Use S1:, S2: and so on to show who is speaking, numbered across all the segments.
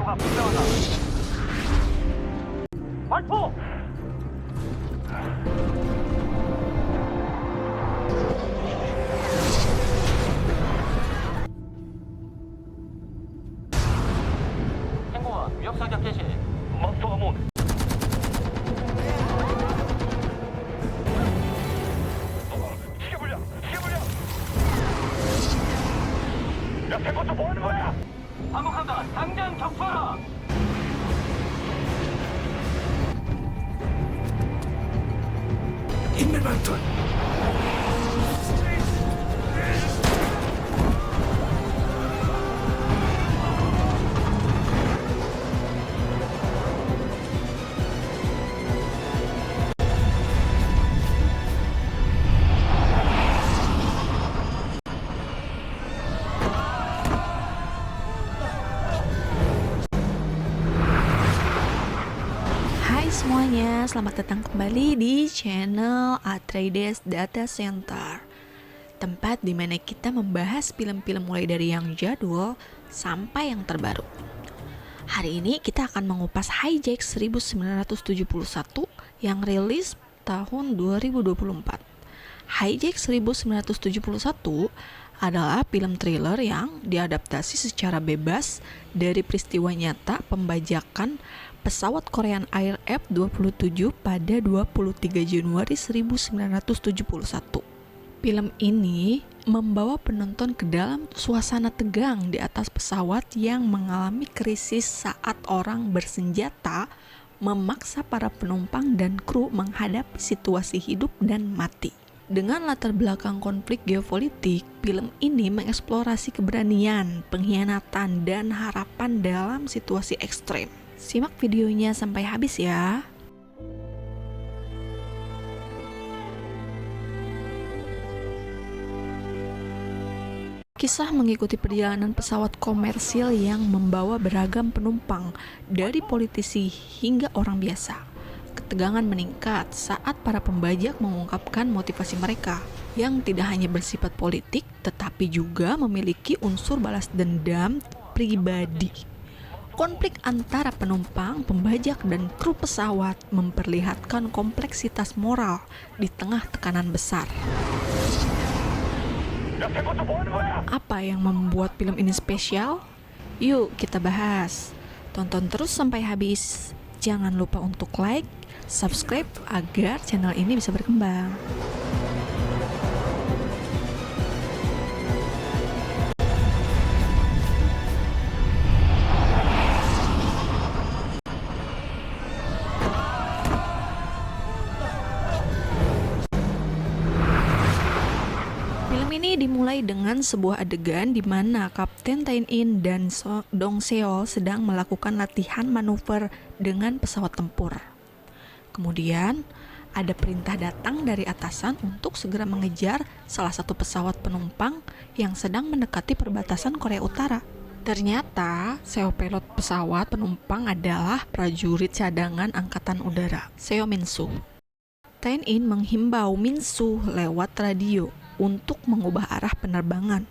S1: 자가 분명하다. 발포! 행공원 위협 사격 개시. 마스터 아몬. 시계불량! 시계불량! 야, 태권도 뭐 하는 거야? 반복한다. 당장 격파하라.
S2: 인멜반턴
S3: Hai semuanya, selamat datang kembali di channel Atreides Data Center, tempat dimana kita membahas film-film mulai dari yang jadul sampai yang terbaru. Hari ini kita akan mengupas Hijack 1971 yang rilis tahun 2024. Hijack 1971 adalah film thriller yang diadaptasi secara bebas dari peristiwa nyata pembajakan pesawat Korean Air F-27 pada 23 Januari 1971. Film ini membawa penonton ke dalam suasana tegang di atas pesawat yang mengalami krisis saat orang bersenjata memaksa para penumpang dan kru menghadapi situasi hidup dan mati. Dengan latar belakang konflik geopolitik, film ini mengeksplorasi keberanian, pengkhianatan, dan harapan dalam situasi ekstrem. Simak videonya sampai habis ya. Kisah mengikuti perjalanan pesawat komersil yang membawa beragam penumpang, dari politisi hingga orang biasa. Ketegangan meningkat saat para pembajak mengungkapkan motivasi mereka, yang tidak hanya bersifat politik, tetapi juga memiliki unsur balas dendam pribadi. Konflik antara penumpang, pembajak, dan kru pesawat memperlihatkan kompleksitas moral di tengah tekanan besar. Apa yang membuat film ini spesial? Yuk kita bahas. Tonton terus sampai habis. Jangan lupa untuk like, subscribe agar channel ini bisa berkembang. Film ini dimulai dengan sebuah adegan di mana Kapten Tain In dan Dong Seol sedang melakukan latihan manuver dengan pesawat tempur. Kemudian, ada perintah datang dari atasan untuk segera mengejar salah satu pesawat penumpang yang sedang mendekati perbatasan Korea Utara. Ternyata, Seo pilot pesawat penumpang adalah prajurit cadangan Angkatan Udara, Seo Min-soo. Tain In menghimbau Min-soo lewat radio untuk mengubah arah penerbangan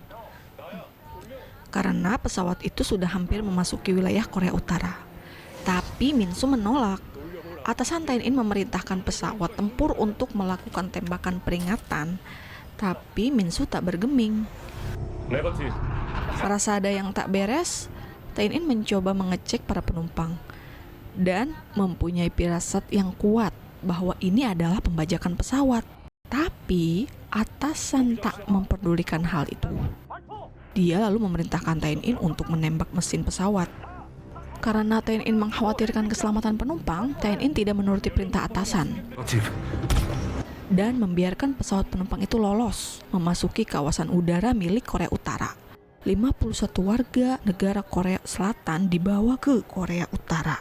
S3: karena pesawat itu sudah hampir memasuki wilayah Korea Utara. Tapi Min-soo menolak. Atasan Tain In memerintahkan pesawat tempur untuk melakukan tembakan peringatan, tapi Min-soo tak bergeming. Merasa ada yang tak beres, Tain In mencoba mengecek para penumpang dan mempunyai firasat yang kuat bahwa ini adalah pembajakan pesawat. Tapi atasan tak memperdulikan hal itu. Dia lalu memerintahkan Tain In untuk menembak mesin pesawat. Karena Tain In mengkhawatirkan keselamatan penumpang, Tain In tidak menuruti perintah atasan dan membiarkan pesawat penumpang itu lolos memasuki kawasan udara milik Korea Utara. 51 warga negara Korea Selatan dibawa ke Korea Utara.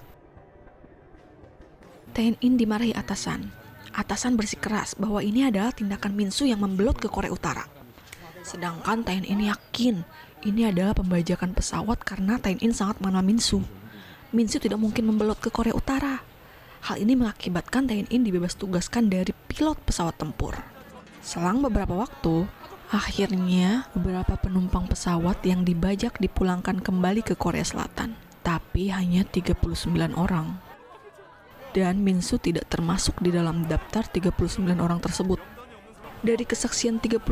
S3: Tain In dimarahi atasan. Atasan bersikeras bahwa ini adalah tindakan Min-soo yang membelut ke Korea Utara. Sedangkan Tain In yakin ini adalah pembajakan pesawat karena Tain In sangat mengenal Min-soo. Min-soo tidak mungkin membelot ke Korea Utara. Hal ini mengakibatkan Tain In dibebas tugaskan dari pilot pesawat tempur. Selang beberapa waktu, akhirnya beberapa penumpang pesawat yang dibajak dipulangkan kembali ke Korea Selatan. Tapi Tapi hanya 39 orang. Dan Minsu tidak termasuk di dalam daftar 39 orang tersebut. Dari kesaksian 39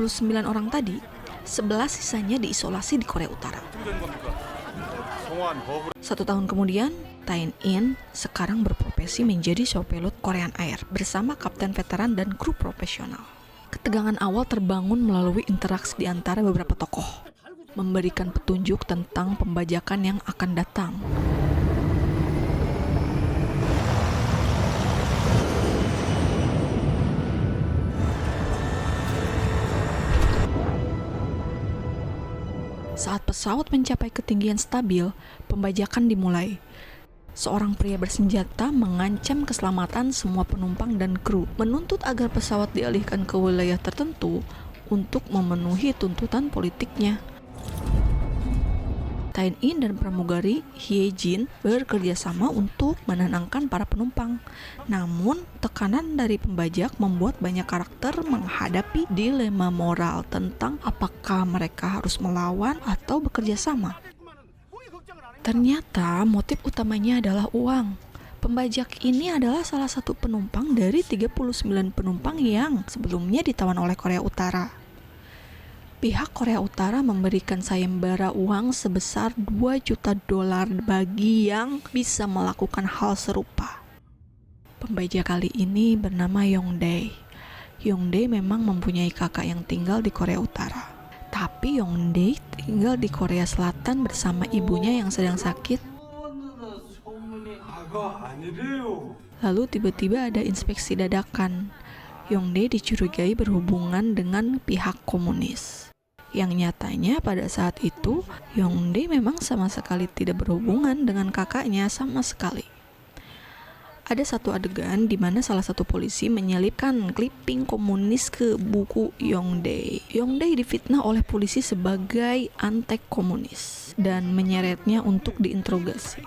S3: orang tadi, 11 sisanya diisolasi di Korea Utara. 1 tahun kemudian, Tae In sekarang berprofesi menjadi show pilot Korean Air bersama kapten veteran dan kru profesional. Ketegangan awal terbangun melalui interaksi di antara beberapa tokoh, memberikan petunjuk tentang pembajakan yang akan datang. Saat pesawat mencapai ketinggian stabil, pembajakan dimulai. Seorang pria bersenjata mengancam keselamatan semua penumpang dan kru, menuntut agar pesawat dialihkan ke wilayah tertentu untuk memenuhi tuntutan politiknya. Tae In dan pramugari Hye Jin bekerja sama untuk menenangkan para penumpang. Namun, tekanan dari pembajak membuat banyak karakter menghadapi dilema moral tentang apakah mereka harus melawan atau bekerja sama. Ternyata motif utamanya adalah uang. Pembajak ini adalah salah satu penumpang dari 39 penumpang yang sebelumnya ditawan oleh Korea Utara. Pihak Korea Utara memberikan sayembara uang sebesar $2 juta bagi yang bisa melakukan hal serupa. Pembajak kali ini bernama Yongdae. Yongdae memang mempunyai kakak yang tinggal di Korea Utara. Tapi Yongdae tinggal di Korea Selatan bersama ibunya yang sedang sakit. Lalu tiba-tiba ada inspeksi dadakan. Yongdae dicurigai berhubungan dengan pihak komunis. Yang nyatanya pada saat itu, Yongdae memang sama sekali tidak berhubungan dengan kakaknya sama sekali. Ada satu adegan di mana salah satu polisi menyelipkan clipping komunis ke buku Yongdae. Yongdae difitnah oleh polisi sebagai antek komunis dan menyeretnya untuk diinterogasi.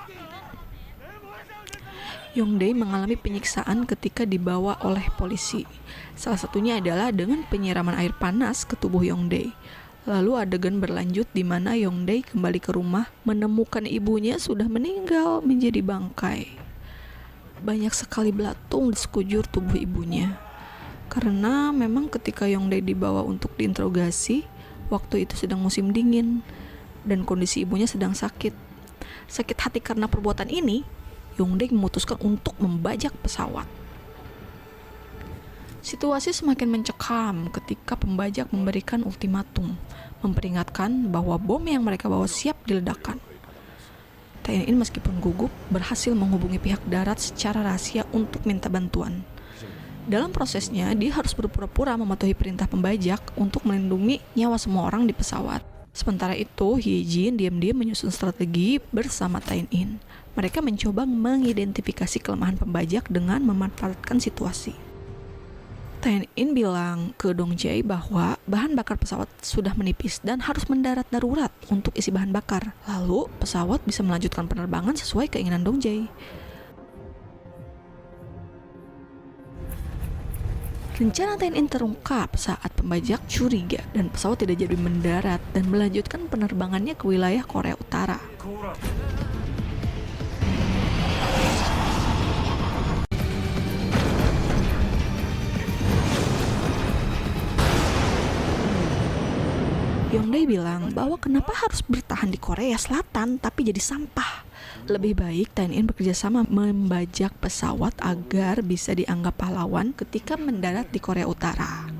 S3: Yongdae mengalami penyiksaan ketika dibawa oleh polisi. Salah satunya adalah dengan penyiraman air panas ke tubuh Yongdae. Lalu adegan berlanjut di mana Yongdae kembali ke rumah menemukan ibunya sudah meninggal menjadi bangkai. Banyak sekali belatung di sekujur tubuh ibunya. Karena memang ketika Yongdae dibawa untuk diinterogasi, waktu itu sedang musim dingin dan kondisi ibunya sedang sakit. Sakit hati karena perbuatan ini, Yongdae memutuskan untuk membajak pesawat. Situasi semakin mencekam ketika pembajak memberikan ultimatum, memperingatkan bahwa bom yang mereka bawa siap diledakkan. Tae In meskipun gugup berhasil menghubungi pihak darat secara rahasia untuk minta bantuan. Dalam prosesnya, dia harus berpura-pura mematuhi perintah pembajak untuk melindungi nyawa semua orang di pesawat. Sementara itu, Hye Jin diam-diam menyusun strategi bersama Tae In. Mereka mencoba mengidentifikasi kelemahan pembajak dengan memanfaatkan situasi. Tae In bilang ke Dong Jae bahwa bahan bakar pesawat sudah menipis dan harus mendarat darurat untuk isi bahan bakar. Lalu pesawat bisa melanjutkan penerbangan sesuai keinginan Dong Jae. Rencana Tae In terungkap saat pembajak curiga dan pesawat tidak jadi mendarat dan melanjutkan penerbangannya ke wilayah Korea Utara. Yongdae bilang bahwa kenapa harus bertahan di Korea Selatan tapi jadi sampah. Lebih baik Tae In bekerja sama membajak pesawat agar bisa dianggap pahlawan ketika mendarat di Korea Utara.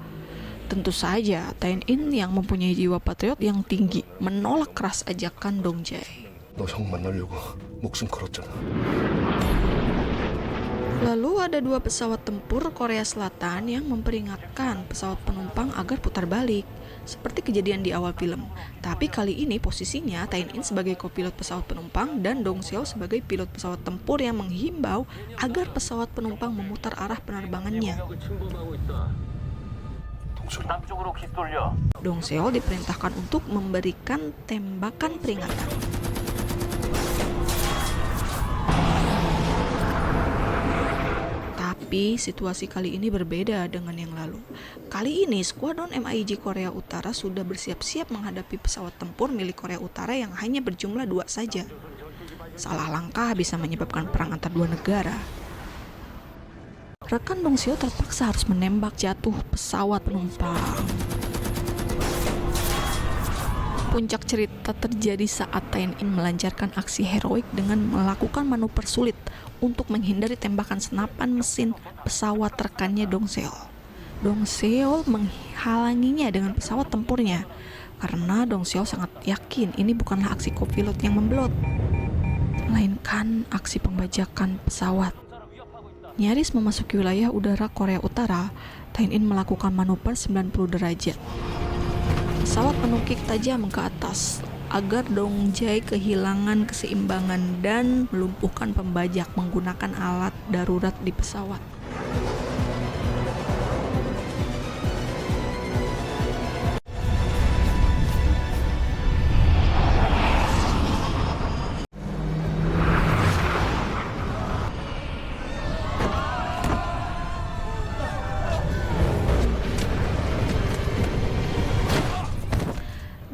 S3: Tentu saja Tae In yang mempunyai jiwa patriot yang tinggi menolak keras ajakan Dong Jae.
S2: 너 형 만나려고 목숨 걸었잖아.
S3: Lalu ada 2 pesawat tempur Korea Selatan yang memperingatkan pesawat penumpang agar putar balik, seperti kejadian di awal film. Tapi kali ini posisinya Tae In sebagai kopilot pesawat penumpang dan Dong Seo sebagai pilot pesawat tempur yang menghimbau agar pesawat penumpang memutar arah penerbangannya.
S1: 남쪽으로 기 돌려.
S3: Dong Seo diperintahkan untuk memberikan tembakan peringatan. Tapi situasi kali ini berbeda dengan yang lalu. Kali ini skuadron MIG Korea Utara sudah bersiap-siap menghadapi pesawat tempur milik Korea Utara yang hanya berjumlah 2 saja. Salah langkah bisa menyebabkan perang antar dua negara. Rekan Dong Seo terpaksa harus menembak jatuh pesawat penumpang. Puncak cerita terjadi saat Tae-in melancarkan aksi heroik dengan melakukan manuver sulit untuk menghindari tembakan senapan mesin pesawat rekannya Dong Seo. Dong Seo menghalanginya dengan pesawat tempurnya karena Dong Seo sangat yakin ini bukanlah aksi kopilot yang membelot, melainkan aksi pembajakan pesawat. Nyaris memasuki wilayah udara Korea Utara, Tae-in melakukan manuver 90 derajat. Pesawat menukik tajam ke atas agar Dong Jae kehilangan keseimbangan dan melumpuhkan pembajak menggunakan alat darurat di pesawat.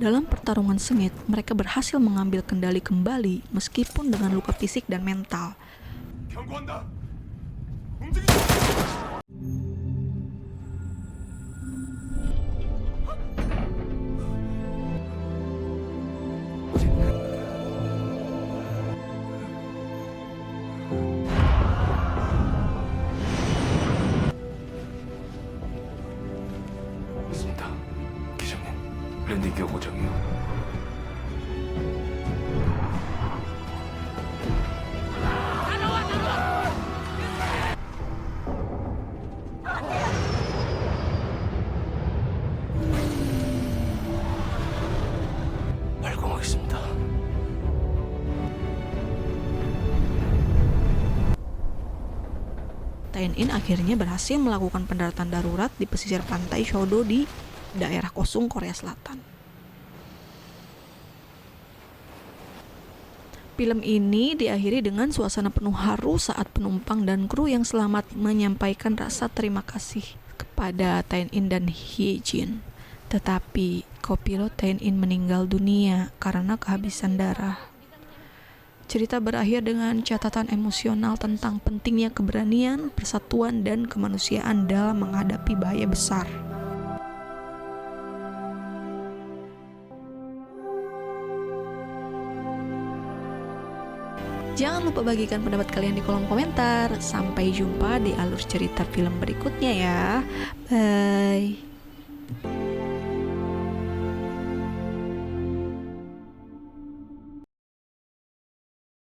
S3: Dalam pertarungan sengit, mereka berhasil mengambil kendali kembali meskipun dengan luka fisik dan mental.
S1: 경고한다. 움직이지.
S2: 있습니다. 기장님, 랜딩 기어 고정이요. 발공하겠습니다.
S3: Tae-in akhirnya berhasil melakukan pendaratan darurat di pesisir pantai Shodo di daerah Kosung, Korea Selatan. Film ini diakhiri dengan suasana penuh haru saat penumpang dan kru yang selamat menyampaikan rasa terima kasih kepada Tae-in dan Hye-jin. Tetapi kopilot Tae-in meninggal dunia karena kehabisan darah. Cerita berakhir dengan catatan emosional tentang pentingnya keberanian, persatuan, dan kemanusiaan dalam menghadapi bahaya besar. Jangan lupa bagikan pendapat kalian di kolom komentar. Sampai jumpa di alur cerita film berikutnya ya. Bye.